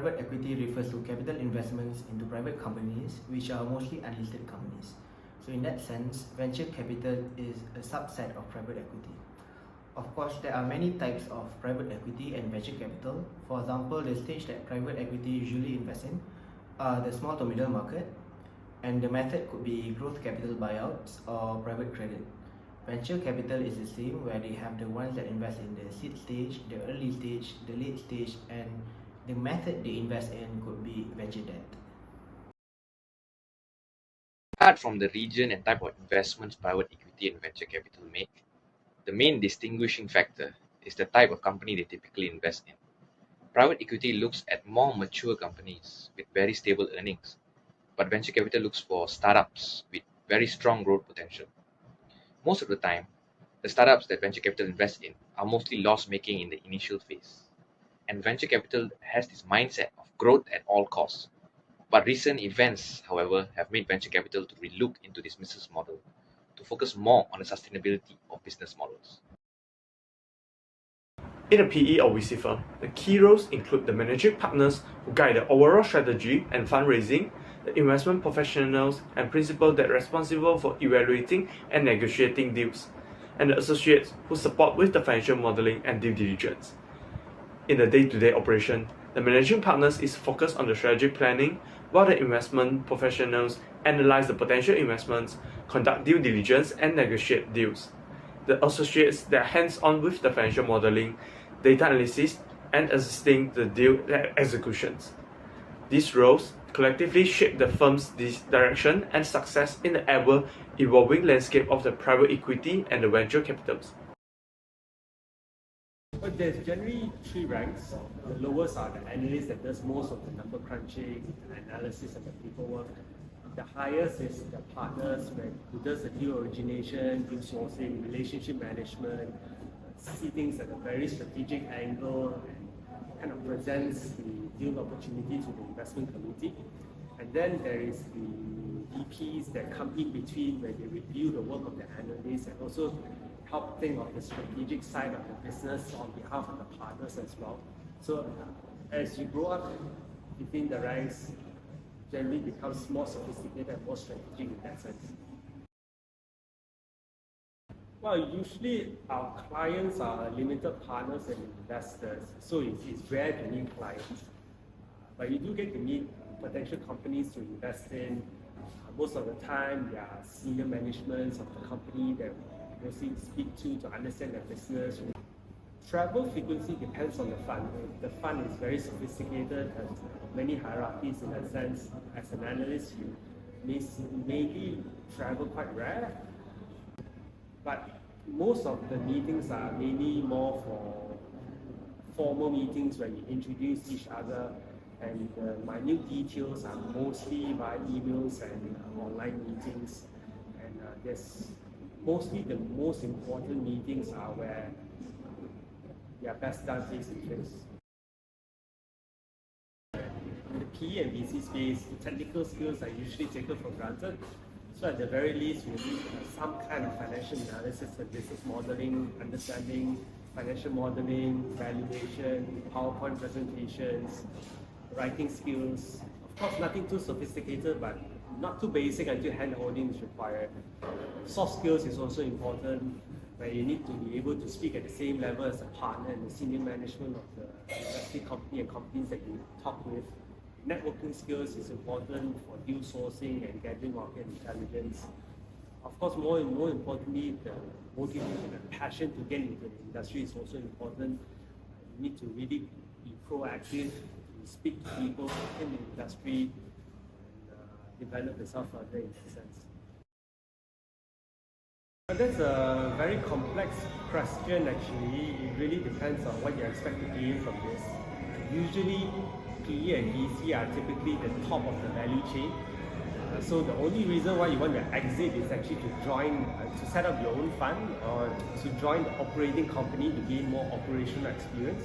private equity refers to capital investments into private companies, which are mostly unlisted companies. So in that sense, venture capital is a subset of private equity. Of course, there are many types of private equity and venture capital. For example, the stage that private equity usually invests in are the small to middle market, and the method could be growth capital buyouts or private credit. Venture capital is the same, where they have the ones that invest in the seed stage, the early stage, the late stage, and the method they invest in could be venture debt. Apart from the region and type of investments private equity and venture capital make, the main distinguishing factor is the type of company they typically invest in. Private equity looks at more mature companies with very stable earnings, but venture capital looks for startups with very strong growth potential. Most of the time, the startups that venture capital invests in are mostly loss-making in the initial phase. And venture capital has this mindset of growth at all costs. But recent events, however, have made venture capital to relook into this business model to focus more on the sustainability of business models. In a PE or VC firm, the key roles include the managing partners who guide the overall strategy and fundraising, the investment professionals and principals that are responsible for evaluating and negotiating deals, and the associates who support with the financial modeling and due diligence. In the day-to-day operation, the managing partners is focused on the strategic planning, while the investment professionals analyze the potential investments, conduct due diligence, and negotiate deals. The associates that are hands-on with the financial modeling, data analysis, and assisting the deal executions. These roles collectively shape the firm's direction and success in the ever-evolving landscape of the private equity and the venture capitals. But there's generally three ranks. The lowest are the analyst that does most of the number crunching, analysis, and the paperwork. The highest is the partners who does the deal origination, deal sourcing, relationship management, see things at a very strategic angle, and kind of presents the deal opportunity to the investment committee. And then there is the VPs that come in between, where they review the work of the analysts and also help think of the strategic side of the business on behalf of the partners as well. So as you grow up within the ranks, generally becomes more sophisticated and more strategic in that sense. Well, usually our clients are limited partners and investors, so it's rare to meet clients. But you do get to meet potential companies to invest in. Most of the time, they are senior managements of the company that we mostly speak to understand their business. Travel frequency depends on the fund. The fund is very sophisticated, has many hierarchies in that sense. As an analyst, you maybe travel quite rare, but most of the meetings are mainly more for formal meetings where you introduce each other, and the minute details are mostly by emails and online meetings. And there's mostly the most important meetings are where they are best done face to face. In the PE and VC space, the technical skills are usually taken for granted. So at the very least, you need some kind of financial analysis and business modeling, understanding financial modeling, valuation, PowerPoint presentations, writing skills. Of course, nothing too sophisticated, but not too basic until hand-holding is required. Soft skills is also important, where you need to be able to speak at the same level as a partner and the senior management of the investing company and companies that you talk with. Networking skills is important for deal sourcing and gathering market intelligence. Of course, more importantly, the motivation and passion to get into the industry is also important. You need to really be proactive, to speak to people in the industry, and develop yourself further in that sense. That's a very complex question actually. It really depends on what you expect to gain from this. Usually, PE and VC are typically the top of the value chain. So the only reason why you want to exit is actually to join, to set up your own fund or to join the operating company to gain more operational experience.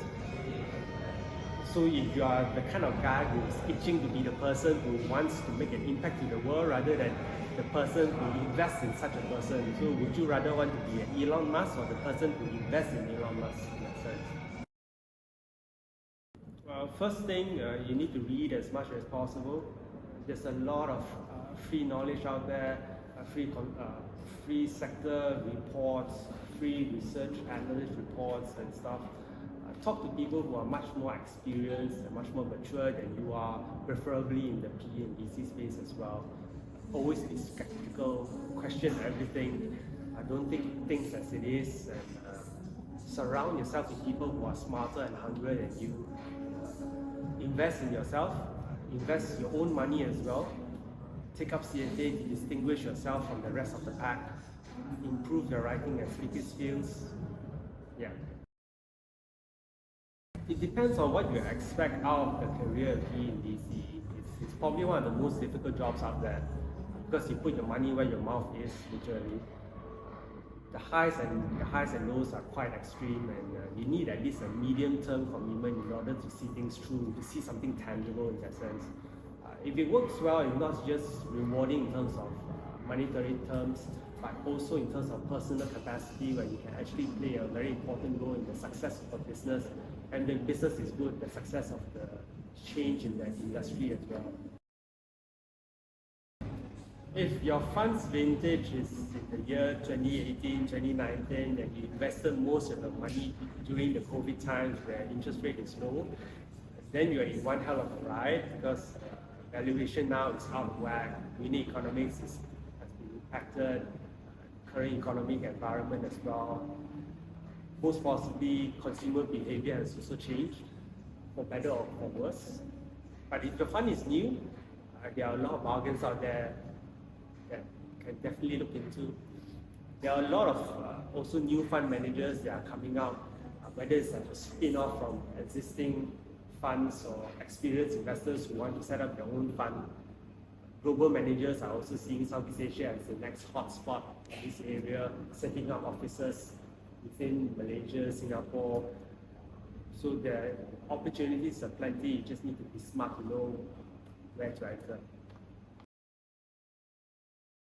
So if you are the kind of guy who is itching to be the person who wants to make an impact to the world rather than the person who invests in such a person, so would you rather want to be an Elon Musk or the person who invests in Elon Musk in that sense? First thing, you need to read as much as possible. There's a lot of free knowledge out there, free sector reports, free research analyst reports and stuff. Talk to people who are much more experienced and much more mature than you are, preferably in the PE and VC space as well. Always be skeptical, question everything. Don't think things as it is, and surround yourself with people who are smarter and hungrier than you. Invest in yourself, invest your own money as well. Take up CFA to distinguish yourself from the rest of the pack. Improve your writing and speaking skills. Yeah. It depends on what you expect out of the career of PE in VC. It's probably one of the most difficult jobs out there because you put your money where your mouth is, literally. The highs and lows are quite extreme, and you need at least a medium-term commitment in order to see things through, to see something tangible in that sense. If it works well, it's not just rewarding in terms of monetary terms, but also in terms of personal capacity, where you can actually play a very important role in the success of a business. And the business is good, the success of the change in that industry as well. If your fund's vintage is in the year 2018, 2019, and you invested most of the money during the COVID times where interest rate is low, then you're in one hell of a ride because valuation now is out of whack. Unit economics has been impacted, current economic environment as well. Most possibly, consumer behavior has also changed, for better or for worse. But if the fund is new, there are a lot of bargains out there that you can definitely look into. There are a lot of also new fund managers that are coming out, whether it's like a spin-off from existing funds or experienced investors who want to set up their own fund. Global managers are also seeing Southeast Asia as the next hotspot in this area, setting up offices within Malaysia, Singapore. So the opportunities are plenty, you just need to be smart to know where to enter.